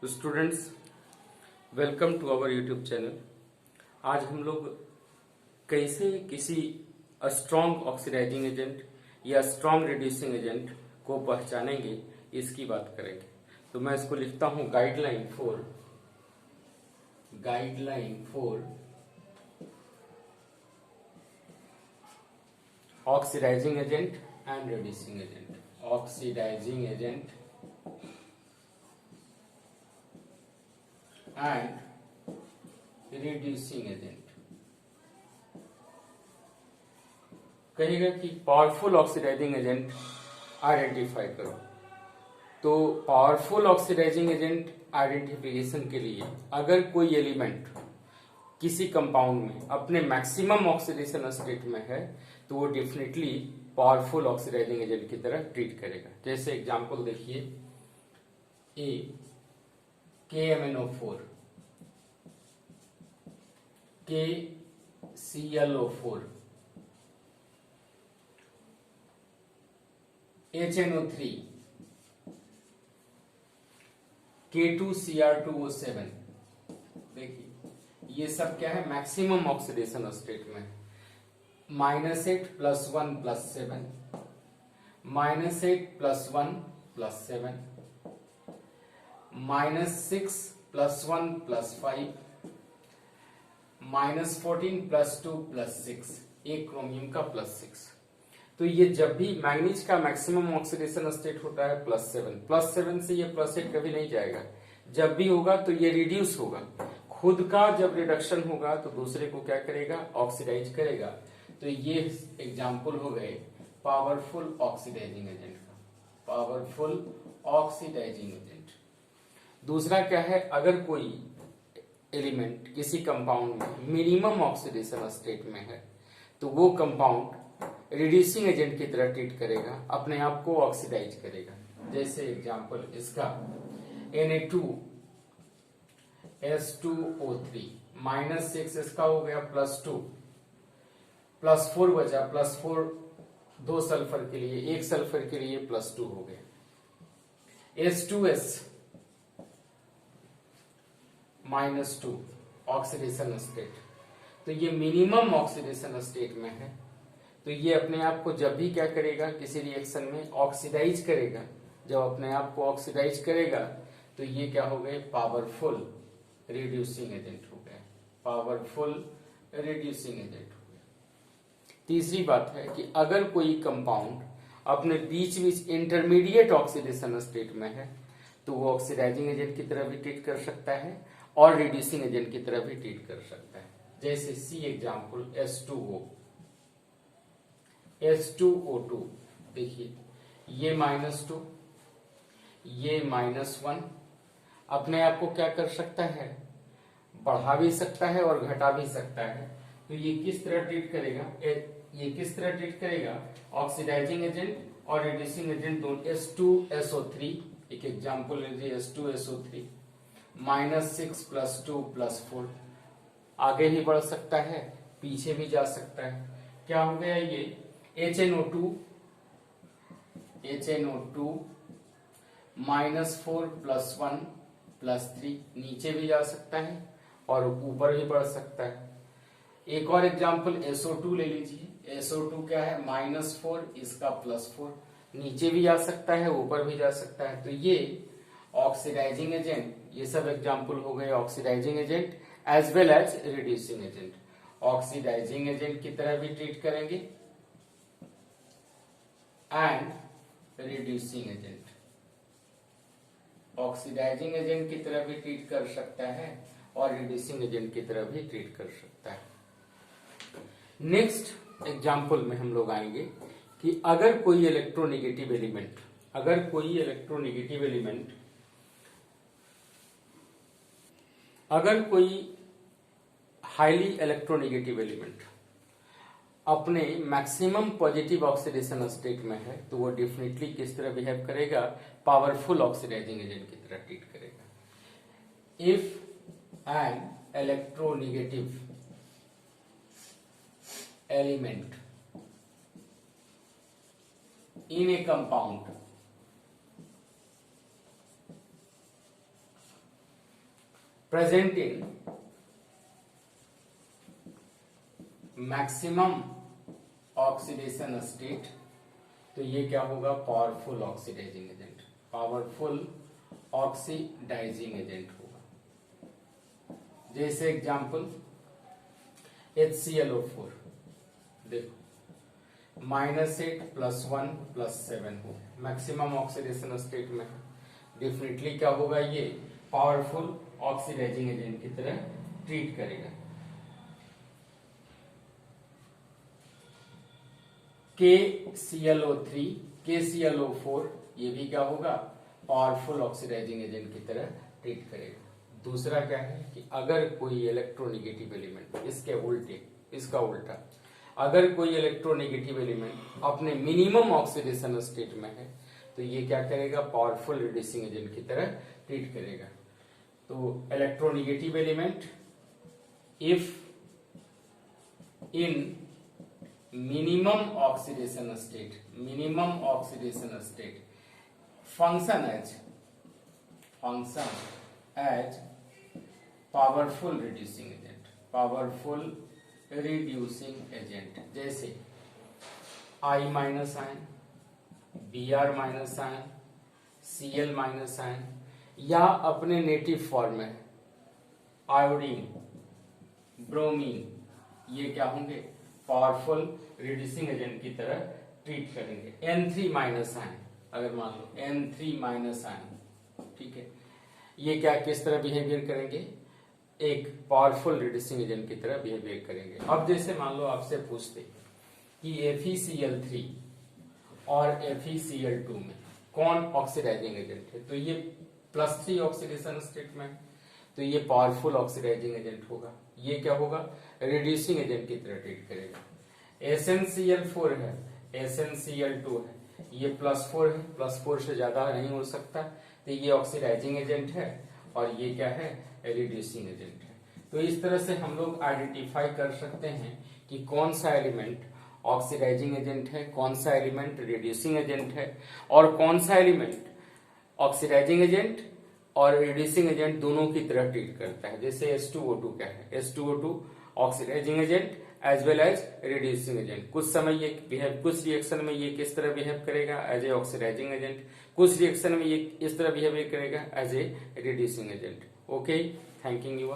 तो students, welcome to our YouTube channel. आज हम लोग कैसे किसी स्ट्रॉन्ग ऑक्सीडाइजिंग एजेंट या स्ट्रॉन्ग रिड्यूसिंग एजेंट को पहचानेंगे, इसकी बात करेंगे। तो मैं इसको लिखता हूं guideline for oxidising agent and reducing agent. Oxidising agent and reducing agent. कहेगा कि पावरफुल ऑक्सीडाइजिंग एजेंट आइडेंटिफाई करो। तो पावरफुल ऑक्सीडाइजिंग एजेंट आइडेंटिफिकेशन के लिए अगर कोई एलिमेंट किसी कंपाउंड में अपने मैक्सिमम ऑक्सीडेशन स्टेट में है तो वो डेफिनेटली पावरफुल ऑक्सीडाइजिंग एजेंट की तरह ट्रीट करेगा। जैसे एग्जांपल देखिए, KMnO4, KClO4, HNO3, K2Cr2O7। देखिए ये सब क्या है, मैक्सिमम ऑक्सीडेशन स्टेट में। -8 + 1 + 7, -8 + 1 + 7, -6 + 1 + 5, -14 + 2 + 6, एक क्रोमियम का +6। तो ये जब भी मैग्नीज का मैक्सिमम ऑक्सीडेशन स्टेट होता है +7 से ये +8 कभी नहीं जाएगा। जब भी होगा तो ये रिड्यूस होगा। खुद का जब रिडक्शन होगा तो दूसरे को क्या करेगा, ऑक्सीडाइज करेगा। तो ये एग्जाम्पल हो गए पावरफुल ऑक्सीडाइजिंग एजेंट का। Powerful oxidising agent. दूसरा क्या है, अगर कोई एलिमेंट किसी कंपाउंड में मिनिमम ऑक्सीडेशन स्टेट में है तो वो कंपाउंड रिड्यूसिंग एजेंट की तरह ट्रीट करेगा, अपने आप को ऑक्सीडाइज करेगा। जैसे एग्जांपल इसका Na2S2O3, -6 इसका हो गया +2, +4 बचा, +4 2 सल्फर के लिए, 1 सल्फर के लिए +2 हो गया। H2S -2 oxidation state. तो ये मिनिमम ऑक्सीडेशन स्टेट में है, तो ये अपने आप को जब भी क्या करेगा, किसी रिएक्शन में ऑक्सीडाइज करेगा। जब अपने आप को ऑक्सीडाइज करेगा तो ये क्या हो गए, पावरफुल रिड्यूसिंग एजेंट हो गए। पावरफुल रिड्यूसिंग एजेंट हो गए। तीसरी बात है कि अगर कोई कंपाउंड अपने बीच बीच इंटरमीडिएट ऑक्सीडेशन स्टेट में है तो वो ऑक्सीडाइजिंग एजेंट की तरह भी ट्रीट कर सकता है और रिड्यूसिंग एजेंट की तरह भी ट्रीट कर सकता है। जैसे सी एग्जांपल H2O2। देखिए ये -2, ये -1, अपने आप को क्या कर सकता है, बढ़ा भी सकता है और घटा भी सकता है। तो ये किस तरह ट्रीट करेगा, ये किस तरह ट्रीट करेगा, ऑक्सीडाइजिंग एजेंट और रिड्यूसिंग एजेंट दोनों। H2SO3, एक एग्जांपल लीजिए H2SO3, -6 + 2 + 4, आगे भी बढ़ सकता है, पीछे भी जा सकता है। क्या हो गया ये HNO2, -4 + 1 + 3, नीचे भी जा सकता है और ऊपर भी बढ़ सकता है। एक और एग्जांपल SO2 ले लीजिए। SO2 क्या है, -4, इसका +4, नीचे भी जा सकता है, ऊपर भी जा सकता है। तो ये ऑक्सीडाइजिंग एजेंट, ये सब एग्जांपल हो गए oxidising agent as well as reducing agent. Oxidising agent की तरह भी ट्रीट करेंगे and reducing agent. Oxidising agent की तरह भी ट्रीट कर सकता है और रिड्यूसिंग एजेंट की तरह भी ट्रीट कर सकता है। नेक्स्ट एग्जांपल में हम लोग आएंगे कि अगर कोई इलेक्ट्रोनेगेटिव एलिमेंट, अगर कोई हाईली इलेक्ट्रोनेगेटिव एलिमेंट अपने मैक्सिमम पॉजिटिव ऑक्सीडेशन स्टेट में है तो वो डेफिनेटली किस तरह बिहेव करेगा, पावरफुल ऑक्सीडाइजिंग एजेंट की तरह ट्रीट करेगा। If an electronegative element in a compound present in maximum oxidation state, तो ये क्या होगा, powerful oxidising agent, powerful oxidising agent होगा। जैसे एग्जांपल HClO4, देखो -8 +1 +7 हो, मैक्सिमम ऑक्सीडेशन स्टेट में, डेफिनेटली क्या होगा, ये पावरफुल ऑक्सीडाइजिंग एजेंट की तरह ट्रीट करेगा। KClO3, KClO4, ये भी क्या होगा, पावरफुल ऑक्सीडाइजिंग एजेंट की तरह ट्रीट करेगा। दूसरा क्या है कि अगर कोई इलेक्ट्रोनेगेटिव एलिमेंट, इसके उल्टे, इसका उल्टा, अगर कोई इलेक्ट्रोनेगेटिव एलिमेंट अपने मिनिमम ऑक्सीडेशन स्टेट में है तो ये क्या करेगा, पावरफुल रिड्यूसिंग एजेंट की तरह ट्रीट करेगा। तो electronegative element if in minimum oxidation state, minimum oxidation state function as powerful reducing agent, powerful reducing agent, जैसे I- ion, Br- ion, Cl- ion, या अपने नेटिव फॉर्म में आयोडीन, ब्रोमीन, ये क्या होंगे, पावरफुल रिड्यूसिंग एजेंट की तरह treat करेंगे। N3- आयन, अगर मान लो N3- आयन, ठीक है, ये क्या किस तरह बिहेवियर करेंगे, एक पावरफुल रिड्यूसिंग एजेंट की तरह बिहेवियर करेंगे। अब जैसे मान लो आपसे पूछते कि FeCl3 और FeCl2 में कौन ऑक्सीडाइजिंग एजेंट है, तो ये +3 ऑक्सीडेशन स्टेट में, तो ये पावरफुल ऑक्सीडाइजिंग एजेंट होगा। ये क्या होगा, रिड्यूसिंग एजेंट की तरह ट्रीट करेगा। SnCl4 है, SnCl2 है, ये +4 है, +4 से ज्यादा नहीं हो सकता, तो ये ऑक्सीडाइजिंग एजेंट है और ये क्या है, रिड्यूसिंग एजेंट है। तो इस तरह से हम लोग आइडेंटिफाई कर सकते हैं कि कौन सा एलिमेंट ऑक्सीडाइजिंग एजेंट है, कौन सा एलिमेंट रिड्यूसिंग एजेंट है, और कौन सा एलिमेंट ऑक्सीडाइजिंग एजेंट और रिड्यूसिंग एजेंट दोनों की तरह ट्रीट करता है। जैसे H2O2 क्या है, H2O2 oxidising agent as well as reducing agent. कुछ समय ये बिहेव, कुछ रिएक्शन में ये किस तरह बिहेव करेगा, एज ए ऑक्सीडाइजिंग एजेंट, कुछ रिएक्शन में ये इस तरह बिहेवियर करेगा as a reducing agent. Okay, thanking you.